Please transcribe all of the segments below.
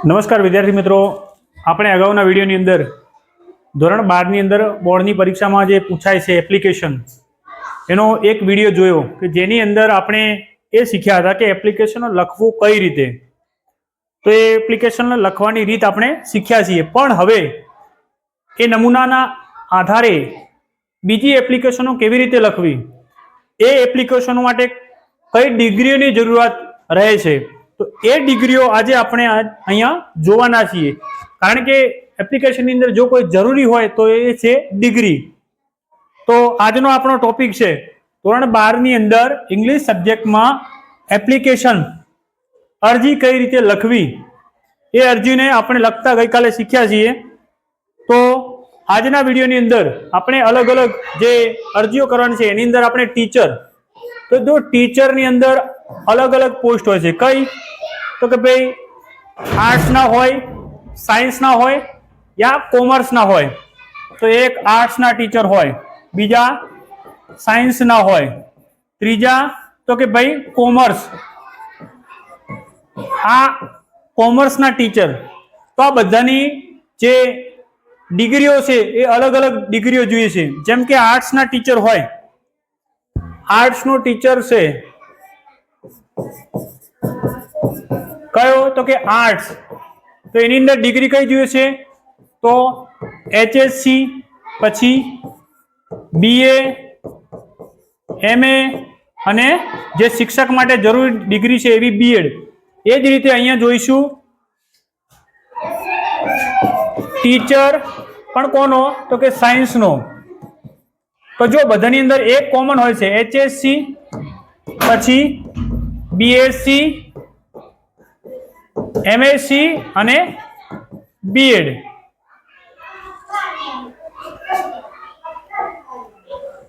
નમસ્કાર વિદ્યાર્થી મિત્રો, આપણે અગાઉના વિડીયોની અંદર ધોરણ 12 ની અંદર બોર્ડની પરીક્ષામાં જે પૂછાય છે એપ્લિકેશન, એનો એક વિડીયો જોયો કે જેની અંદર આપણે એ શીખ્યા હતા કે એપ્લિકેશન લખવું કઈ રીતે. તો એ એપ્લિકેશન લખવાની રીત આપણે શીખ્યા છીએ, પણ હવે એ નમૂનાના આધારે બીજી એપ્લિકેશનો કેવી રીતે લખવી, એ એપ્લિકેશનો માટે કઈ ડિગ્રીઓની જરૂરિયાત રહે છે, તો એ ડિગ્રીઓ આજે આપણે અહીંયા જોવાના છીએ. કારણ કે એપ્લિકેશનની અંદર જો કોઈ જરૂરી હોય તો એ છે ડિગ્રી. તો આજનો આપણો ટોપિક છે ધોરણ 12 ની અંદર ઇંગ્લિશ સબ્જેક્ટમાં એપ્લિકેશન અરજી કઈ રીતે લખવી. એ અરજીને આપણે લખતા ગઈકાલે શીખ્યા છીએ. તો આજના વિડીયોની અંદર આપણે અલગ અલગ જે અરજીઓ કરવાની છે એની અંદર આપણે ટીચર, તો જો ટીચરની અંદર અલગ અલગ પોસ્ટ હોય છે. કઈ? તો કે ભાઈ આર્ટ્સના હોય, સાયન્સના હોય યા કોમર્સના હોય. તો એક આર્ટ્સના ટીચર હોય, બીજા સાયન્સના હોય, ત્રીજા તો કે ભાઈ કોમર્સ, આ કોમર્સના ટીચર. તો આ બધાની જે ડિગ્રીઓ છે એ અલગ અલગ ડિગ્રીઓ જોઈએ છે. જેમ કે આર્ટ્સના ટીચર હોય, આર્ટ્સનો ટીચર છે કયો? તો કે આર્ટ્સ. તો એની અંદર ડિગ્રી કઈ જોઈએ છે? તો HSC, પછી BA, MA અને જે શિક્ષક માટે જરૂરી ડિગ્રી છે એવી B.Ed. એ જ રીતે અહીંયા જોઈશું ટીચર પણ કોનો? તો કે સાયન્સનો. તો જો બધાની અંદર એક કોમન હોય છે, HSC, પછી BSc, MSc અને B.Ed.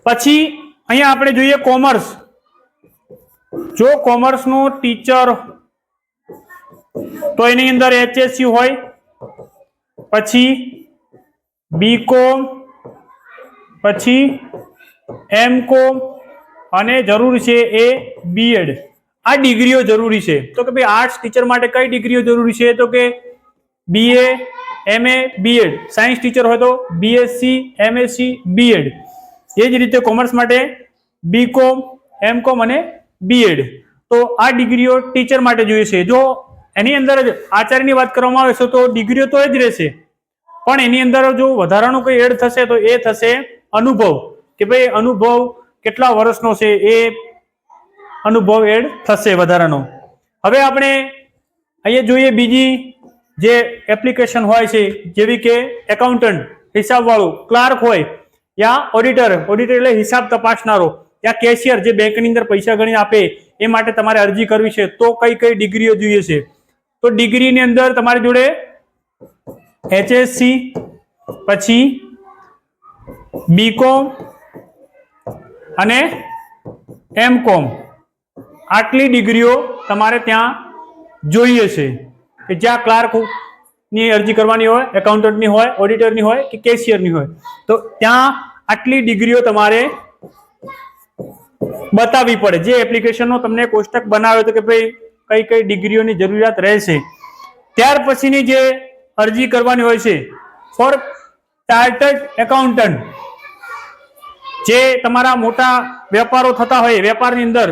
પછી અહીંયા આપણે જોઈએ કોમર્સ. જો કોમર્સનો ટીચર તો એની અંદર HSC હોય, પછી BCom, પછી MCom અને જરૂર છે એ B.Ed. આ ડિગ્રીઓ જરૂરી છે. તો કે ભાઈ આર્ટ્સ ટીચર માટે કઈ ડિગ્રીઓ જરૂરી છે? તો કે BA, MA, B.Ed. Science teacher હોય તો BSc, MSc, B.Ed. એ જ રીતે કોમર્સ માટે BCom, MCom અને B.Ed. તો આ ડિગ્રીઓ ટીચર માટે જોઈએ છે. જો એની અંદર જ આચાર્યની વાત કરવામાં આવે છે તો ડિગ્રીઓ તો એ જ રહેશે, પણ એની અંદર જો વધારાનું કોઈ એડ થશે તો એ થશે અનુભવ, કે ભાઈ અનુભવ કેટલા વર્ષનો છે એ અનુભવ એડ થશે વધારાનો. હવે આપણે અહીંયા જોઈએ બીજી જે એપ્લિકેશન હોય છે, જેવી કે એકાઉન્ટન્ટ, હિસાબ વાળું, ક્લાર્ક હોય, યા ઓડિટર, ઓડિટર એટલે હિસાબ તપાસનારો, યા કેશિયર જે બેંકની અંદર પૈસા ગણી આપે, એ માટે તમારે અરજી કરવી છે. તો કઈ કઈ ડિગ્રીઓ જોઈએ છે? તો ડિગ્રીની અંદર તમારી જોડે HSC, પછી BCom અને MCom, આટલી ડિગ્રીઓ તમારે ત્યાં જોઈએ છે. કે જ્યાં ક્લાર્ક ની અરજી કરવાની હોય, એકાઉન્ટન્ટની હોય, ઓડિટરની હોય કે કેશિયરની હોય, તો ત્યાં આટલી ડિગ્રીઓ તમારે બતાવવી પડે. જે એપ્લિકેશનનો તમને કોષ્ટક બનાવ્યો તો કે ભાઈ કઈ કઈ ડિગ્રીઓની જરૂરિયાત રહેશે. ત્યાર પછીની જે અરજી કરવાની હોય છે ફોર ચાર્ટર્ડ એકાઉન્ટન્ટ, જે તમારા મોટા વેપારો થતા હોય, વેપારની અંદર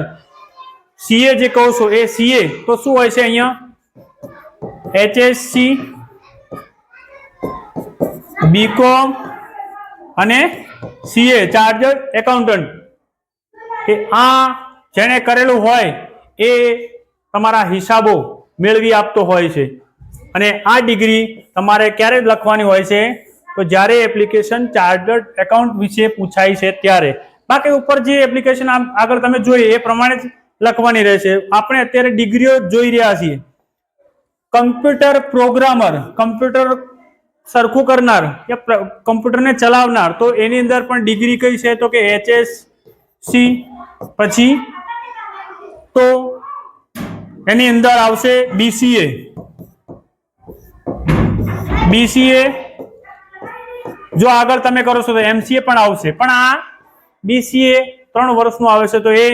CA જે કહો છો એ CA, તો શું હોય છે અહીંયા? HSC, BCom અને CA, ચાર્ટર્ડ એકાઉન્ટન્ટ. કે આ જેણે કરેલું હોય એ તમારા હિસાબો મેળવી આપતો હોય છે. અને આ ડિગ્રી તમારે ક્યારે લખવાની હોય છે? તો જ્યારે એપ્લિકેશન ચાર્ટર્ડ એકાઉન્ટ વિશે પૂછાય છે ત્યારે. બાકી ઉપર જે એપ્લિકેશન આગળ તમે જોઈએ એ પ્રમાણે જ લખવાની રહેશે. આપણે અત્યારે ડિગ્રીઓ જોઈ રહ્યા છીએ. કમ્પ્યુટર પ્રોગ્રામર, કમ્પ્યુટર સરખું કરનાર કે કમ્પ્યુટરને ચલાવનાર, તો એની અંદર પણ ડિગ્રી કઈ છે? તો કે HSC, પછી તો એની અંદર આવશે BCA. BCA જો આગળ તમે કરો છો તો MCA પણ આવશે, પણ આ BCA 3 વર્ષનું આવે છે. તો એ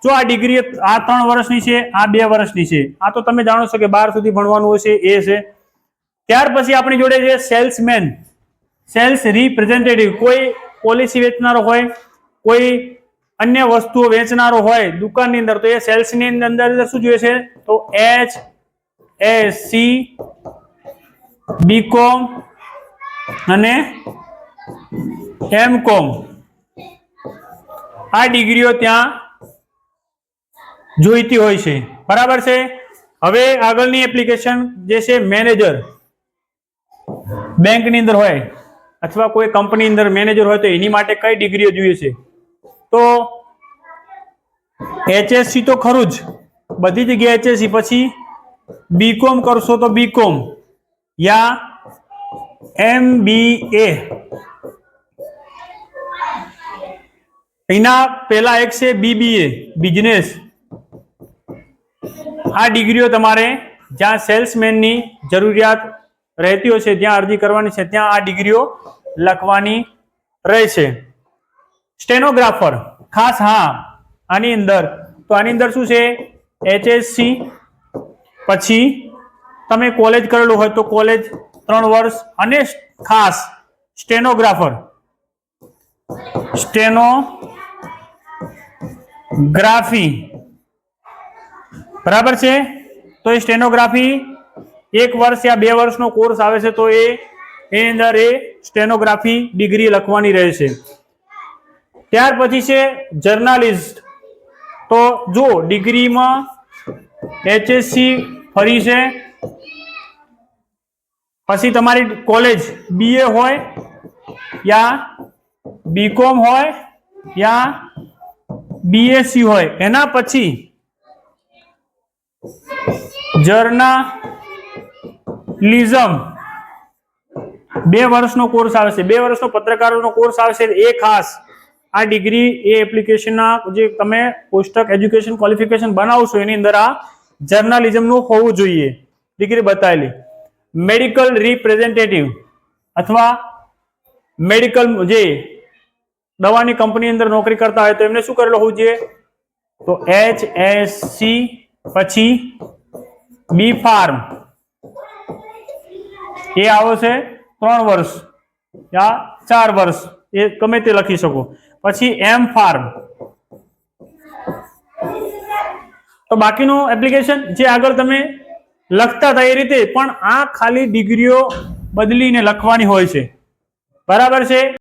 જો આ ડિગ્રી આ 3 વર્ષની છે, આ 2 વર્ષની છે, આ તો તમે જાણો છો કે 12 સુધી ભણવાનું હશે એ છે. ત્યાર પછી આપણી જોડે છે સેલ્સમેન, સેલ્સ રિપ્રેઝેન્ટેટિવ. કોઈ પોલિસી વેચનારો હોય, કોઈ અન્ય વસ્તુઓ વેચનારો હોય દુકાનની અંદર, તો એ સેલ્સની અંદર શું જોઈએ છે? તો HSC, BCom અને MCom આ ડિગ્રીઓ ત્યાં જોઈતી હોય છે. બરાબર છે. હવે આગળની એપ્લિકેશન જે છે મેનેજર. બેંકની અંદર હોય અથવા કોઈ કંપની અંદર મેનેજર હોય તો એની માટે કઈ ડિગ્રીઓ જોઈએ છે? તો HSC તો ખરું જ, બધી જગ્યાએ HSC. પછી BCom કરશો તો BCom યા MBA. એના પહેલા એક છે BBA, બિઝનેસ. આ ડિગ્રીઓ તમારે જ્યાં સેલ્સમેનની જરૂરિયાત રહેતી હોય છે જ્યાં અરજી કરવાની છે ત્યાં આ ડિગ્રીઓ લખવાની રહેશે. સ્ટેનોગ્રાફર ખાસ, હા, આની અંદર તો આની અંદર શું છે? HSC, પછી તમે કોલેજ કરેલું હોય તો કોલેજ 3 વર્ષ, અને ખાસ સ્ટેનોગ્રાફર, સ્ટેનોગ્રાફી. બરાબર છે. તો એ સ્ટેનોગ્રાફી 1 વર્ષ યા 2 વર્ષનો કોર્સ આવે છે, તો એની અંદર એ સ્ટેનોગ્રાફી ડિગ્રી લખવાની રહેશે. ત્યાર પછી છે જર્નાલિસ્ટ. તો જો ડિગ્રીમાં HSC ફરી છે, પછી તમારી કોલેજ BA હોય યા BCom હોય યા BSc હોય, એના પછી જર્નાલિઝમ 2 વર્ષનો કોર્સ આવે છે, 2 વર્ષનો પત્રકારોનો કોર્સ આવે છે. એ ખાસ આ ડિગ્રી એ એપ્લિકેશનના જે તમે પોસ્ટ એજ્યુકેશન ક્વોલિફિકેશન બનાવશો એની અંદર આ જર્નાલિઝમનું હોવું જોઈએ ડિગ્રી બતાવેલી. મેડિકલ રિપ્રેઝેન્ટેટિવ અથવા મેડિકલ જે દવાની કંપની અંદર નોકરી કરતા હોય તો એમને શું કરેલું હોવું જોઈએ? તો HSC, પછી B.Pharm એ આવશે 3 વર્ષ યા 4 વર્ષ, એ ગમે તે લખી શકો. પછી M.Pharm. તો બાકીનું એપ્લિકેશન જે આગળ તમે લખતા હતા એ રીતે, પણ આ ખાલી ડિગ્રીઓ બદલીને લખવાની હોય છે. બરાબર છે.